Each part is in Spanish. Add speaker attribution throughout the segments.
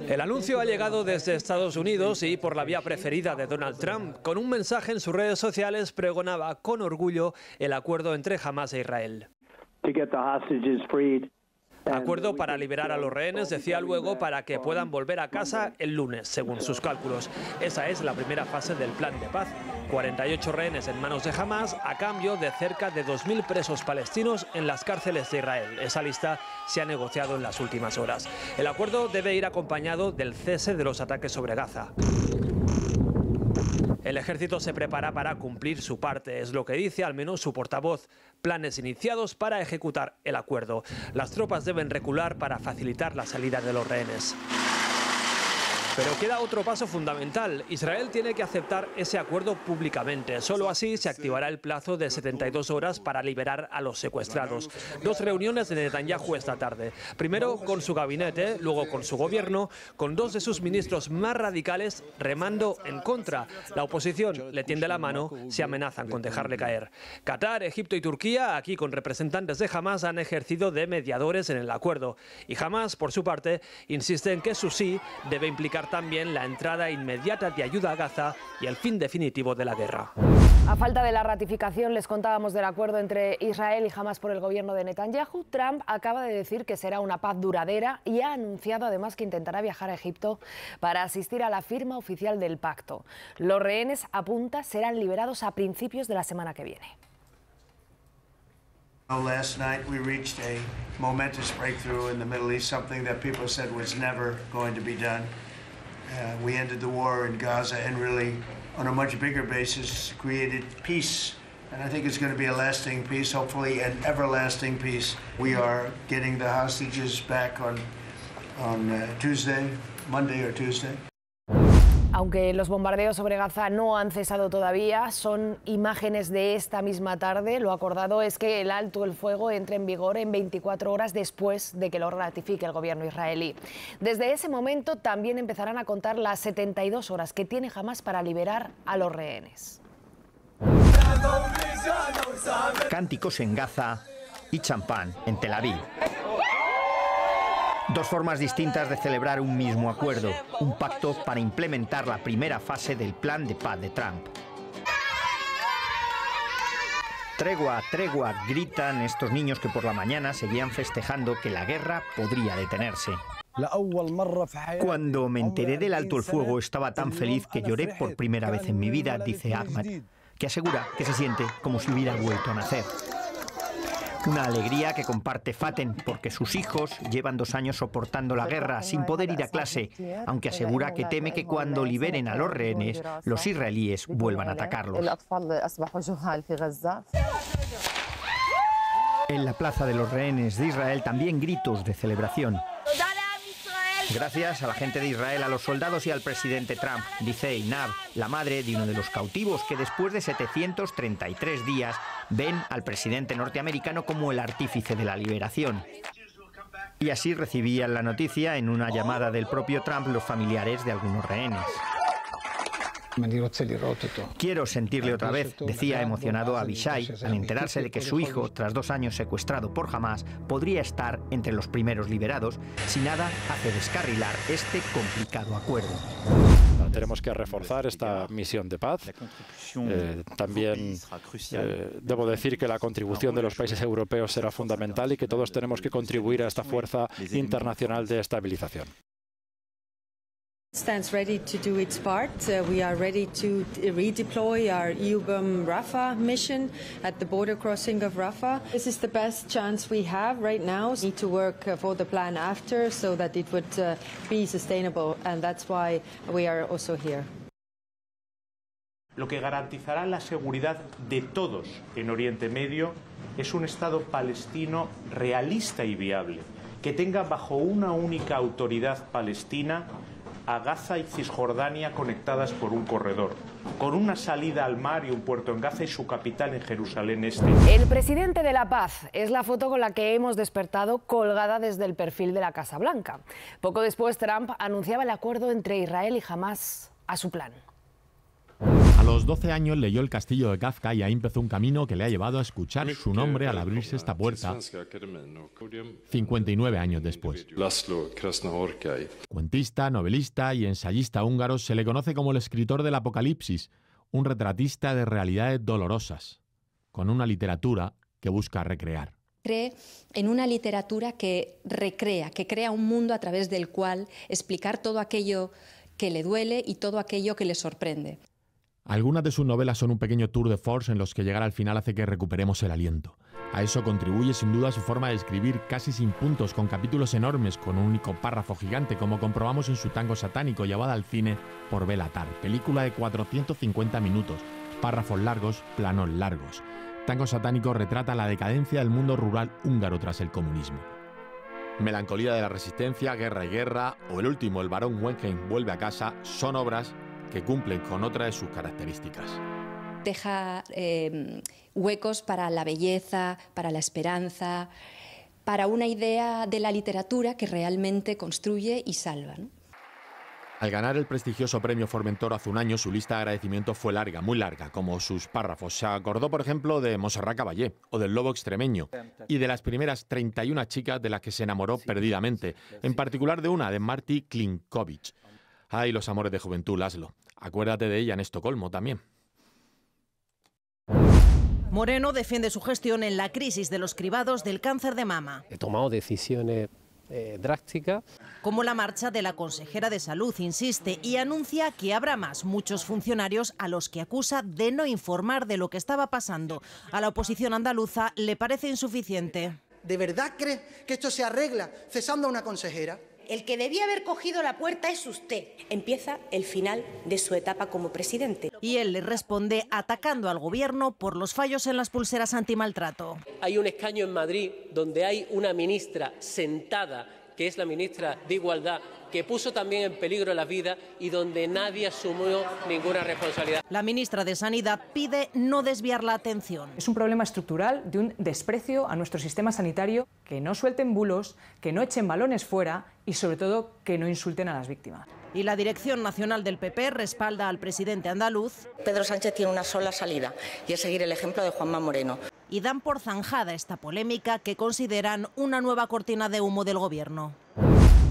Speaker 1: El anuncio ha llegado desde Estados Unidos y por la vía preferida de Donald Trump. Con un mensaje en sus redes sociales pregonaba con orgullo el acuerdo entre Hamás e Israel. Acuerdo para liberar a los rehenes, decía luego, para que puedan volver a casa el lunes, según sus cálculos. Esa es la primera fase del plan de paz. 48 rehenes en manos de Hamás a cambio de cerca de 2.000 presos palestinos en las cárceles de Israel. Esa lista se ha negociado en las últimas horas. El acuerdo debe ir acompañado del cese de los ataques sobre Gaza. El ejército se prepara para cumplir su parte, es lo que dice al menos su portavoz. Planes iniciados para ejecutar el acuerdo. Las tropas deben recular para facilitar la salida de los rehenes. Pero queda otro paso fundamental. Israel tiene que aceptar ese acuerdo públicamente. Solo así se activará el plazo de 72 horas para liberar a los secuestrados. 2 reuniones de Netanyahu esta tarde. Primero con su gabinete, luego con su gobierno, con 2 de sus ministros más radicales remando en contra. La oposición le tiende la mano, se amenazan con dejarle caer. Qatar, Egipto y Turquía, aquí con representantes de Hamás, han ejercido de mediadores en el acuerdo. Y Hamás, por su parte, insiste en que su sí debe implicar también la entrada inmediata de ayuda a Gaza y el fin definitivo de la guerra.
Speaker 2: A falta de la ratificación, les contábamos del acuerdo entre Israel y Hamás por el gobierno de Netanyahu. Trump acaba de decir que será una paz duradera y ha anunciado además que intentará viajar a Egipto para asistir a la firma oficial del pacto. Los rehenes, apunta, serán liberados a principios de la semana que viene.
Speaker 3: Last night we reached a momentous breakthrough in the Middle East, something that people said was never going to be done. We ended the war in Gaza and really, on a much bigger basis, created peace. And I think it's going to be a lasting peace, hopefully an everlasting peace. We are getting the hostages back on Tuesday, Monday or Tuesday.
Speaker 2: Aunque los bombardeos sobre Gaza no han cesado todavía, son imágenes de esta misma tarde. Lo acordado es que el alto el fuego entre en vigor en 24 horas después de que lo ratifique el gobierno israelí. Desde ese momento también empezarán a contar las 72 horas que tiene Hamás para liberar a los rehenes.
Speaker 4: Cánticos en Gaza y champán en Tel Aviv. 2 formas distintas de celebrar un mismo acuerdo, un pacto para implementar la primera fase del plan de paz de Trump. Tregua, tregua, gritan estos niños que por la mañana seguían festejando que la guerra podría detenerse. Cuando me enteré del alto el fuego estaba tan feliz que lloré por primera vez en mi vida, dice Ahmad, que asegura que se siente como si hubiera vuelto a nacer. Una alegría que comparte Faten porque sus hijos llevan 2 años soportando la guerra sin poder ir a clase, aunque asegura que teme que cuando liberen a los rehenes, los israelíes vuelvan a atacarlos. En la plaza de los rehenes de Israel también gritos de celebración. Gracias a la gente de Israel, a los soldados y al presidente Trump, dice Einab, la madre de uno de los cautivos que después de 733 días ven al presidente norteamericano como el artífice de la liberación. Y así recibían la noticia en una llamada del propio Trump los familiares de algunos rehenes. Quiero sentirle otra vez, decía emocionado Abishai, al enterarse de que su hijo, tras 2 años secuestrado por Hamás, podría estar entre los primeros liberados si nada hace descarrilar este complicado acuerdo.
Speaker 5: Tenemos que reforzar esta misión de paz. También debo decir que la contribución de los países europeos será fundamental y que todos tenemos que contribuir a esta fuerza internacional de estabilización.
Speaker 6: Stands ready to do its part. We are ready to redeploy our EUBAM Rafah mission at the border crossing of Rafah. This is the best chance we have right now. We need to work for the plan after so that it would be sustainable, and that's why we are also here.
Speaker 7: Lo que garantizará la seguridad de todos en Oriente Medio es un Estado palestino realista y viable, que tenga bajo una única autoridad palestina a Gaza y Cisjordania conectadas por un corredor, con una salida al mar y un puerto en Gaza y su capital en Jerusalén Este.
Speaker 2: El presidente de la paz es la foto con la que hemos despertado colgada desde el perfil de la Casa Blanca. Poco después, Trump anunciaba el acuerdo entre Israel y Hamás a su plan.
Speaker 8: A los 12 años leyó El castillo de Kafka y ahí empezó un camino que le ha llevado a escuchar su nombre al abrirse esta puerta 59 años después. Cuentista, novelista y ensayista húngaro, se le conoce como el escritor del Apocalipsis, un retratista de realidades dolorosas, con una literatura que busca recrear.
Speaker 9: Cree en una literatura que recrea, que crea un mundo a través del cual explicar todo aquello que le duele y todo aquello que le sorprende.
Speaker 8: Algunas de sus novelas son un pequeño tour de force en los que llegar al final hace que recuperemos el aliento. A eso contribuye sin duda su forma de escribir casi sin puntos, con capítulos enormes, con un único párrafo gigante, como comprobamos en su Tango satánico, llevada al cine por Béla Tarr, película de 450 minutos, párrafos largos, planos largos. Tango satánico retrata la decadencia del mundo rural húngaro tras el comunismo. Melancolía de la resistencia, Guerra y guerra, o el último, El barón Wenheim vuelve a casa, son obras que cumplen con otra de sus características.
Speaker 9: Deja huecos para la belleza, para la esperanza, para una idea de la literatura que realmente construye y salva, ¿no?
Speaker 8: Al ganar el prestigioso premio Formentor hace un año, su lista de agradecimientos fue larga, muy larga, como sus párrafos. Se acordó, por ejemplo, de Montserrat Caballé o del Lobo Extremeño y de las primeras 31 chicas de las que se enamoró perdidamente, en particular de una, de Marti Klinkovic. Ay, los amores de juventud, Laszlo. Acuérdate de ella en Estocolmo también.
Speaker 10: Moreno defiende su gestión en la crisis de los cribados del cáncer de mama.
Speaker 11: He tomado decisiones drásticas.
Speaker 10: Como la marcha de la consejera de Salud, insiste, y anuncia que habrá muchos funcionarios a los que acusa de no informar de lo que estaba pasando. A la oposición andaluza le parece insuficiente.
Speaker 12: ¿De verdad cree que esto se arregla cesando a una consejera?
Speaker 13: El que debía haber cogido la puerta es usted. Empieza el final de su etapa como presidente.
Speaker 10: Y él le responde atacando al gobierno por los fallos en las pulseras antimaltrato.
Speaker 14: Hay un escaño en Madrid donde hay una ministra sentada, que es la ministra de Igualdad, que puso también en peligro la vida y donde nadie asumió ninguna responsabilidad.
Speaker 10: La ministra de Sanidad pide no desviar la atención.
Speaker 15: Es un problema estructural de un desprecio a nuestro sistema sanitario, que no suelten bulos, que no echen balones fuera y sobre todo que no insulten a las víctimas.
Speaker 10: Y la Dirección Nacional del PP respalda al presidente andaluz.
Speaker 13: Pedro Sánchez tiene una sola salida y es seguir el ejemplo de Juanma Moreno.
Speaker 10: Y dan por zanjada esta polémica que consideran una nueva cortina de humo del gobierno.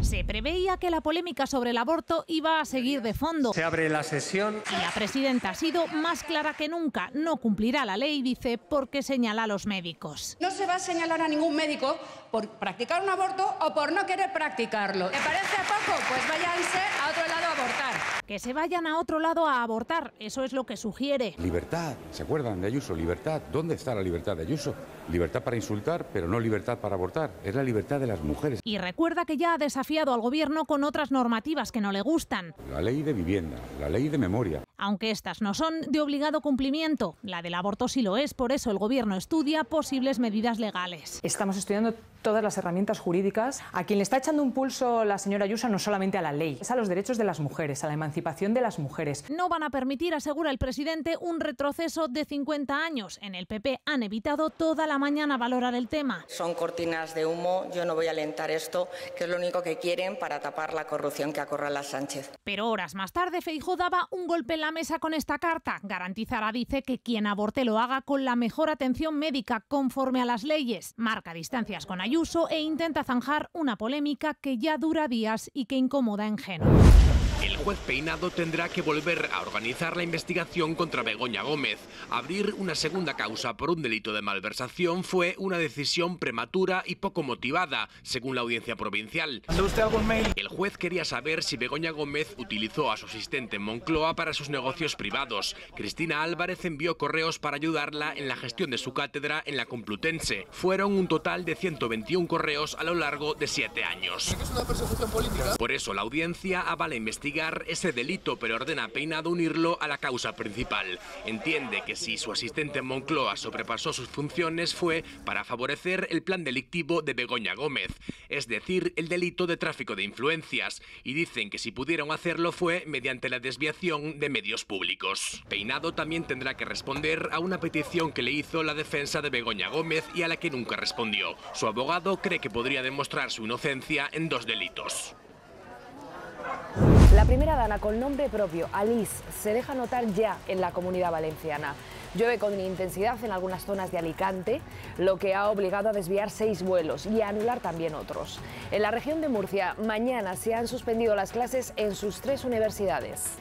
Speaker 16: Se preveía que la polémica sobre el aborto iba a seguir de fondo.
Speaker 17: Se abre la sesión.
Speaker 16: Y la presidenta ha sido más clara que nunca. No cumplirá la ley, dice, porque señala a los médicos.
Speaker 18: No se va a señalar a ningún médico por practicar un aborto o por no querer practicarlo. ¿Le parece poco? Pues váyanse a otro lado a abortar.
Speaker 16: Que se vayan a otro lado a abortar, eso es lo que sugiere.
Speaker 19: Libertad, ¿se acuerdan de Ayuso? Libertad. ¿Dónde está la libertad de Ayuso? Libertad para insultar, pero no libertad para abortar. Es la libertad de las mujeres.
Speaker 16: Y recuerda que ya ha desafiado al gobierno con otras normativas que no le gustan.
Speaker 19: La ley de vivienda, la ley de memoria.
Speaker 16: Aunque estas no son de obligado cumplimiento. La del aborto sí lo es, por eso el gobierno estudia posibles medidas legales.
Speaker 15: Estamos estudiando todas las herramientas jurídicas. A quien le está echando un pulso la señora Ayuso no solamente a la ley, es a los derechos de las mujeres, a la emancipación de las mujeres.
Speaker 16: No van a permitir, asegura el presidente, un retroceso de 50 años. En el PP han evitado toda la mañana valorar el tema.
Speaker 13: Son cortinas de humo, yo no voy a alentar esto, que es lo único que quieren para tapar la corrupción que acorrala Sánchez.
Speaker 16: Pero horas más tarde Feijóo daba un golpe en la mesa con esta carta. Garantizará, dice, que quien aborte lo haga con la mejor atención médica conforme a las leyes. Marca distancias con Ayuso e intenta zanjar una polémica que ya dura días y que incomoda en Génova.
Speaker 20: El juez Peinado tendrá que volver a organizar la investigación contra Begoña Gómez. Abrir una segunda causa por un delito de malversación fue una decisión prematura y poco motivada, según la audiencia provincial.
Speaker 17: ¿Manda usted algún mail?
Speaker 20: El juez quería saber si Begoña Gómez utilizó a su asistente en Moncloa para sus negocios privados. Cristina Álvarez envió correos para ayudarla en la gestión de su cátedra en la Complutense. Fueron un total de 121 correos a lo largo de 7 años.
Speaker 17: ¿Es una persecución política?
Speaker 20: Por eso la audiencia avala investigar ese delito, pero ordena a Peinado unirlo a la causa principal. Entiende que si su asistente en Moncloa sobrepasó sus funciones fue para favorecer el plan delictivo de Begoña Gómez, es decir, el delito de tráfico de influencias, y dicen que si pudieron hacerlo fue mediante la desviación de medios públicos. Peinado también tendrá que responder a una petición que le hizo la defensa de Begoña Gómez y a la que nunca respondió. Su abogado cree que podría demostrar su inocencia en 2 delitos.
Speaker 2: La primera dama con nombre propio, Alice, se deja notar ya en la Comunidad Valenciana. Llueve con intensidad en algunas zonas de Alicante, lo que ha obligado a desviar 6 vuelos y a anular también otros. En la región de Murcia, mañana se han suspendido las clases en sus 3 universidades.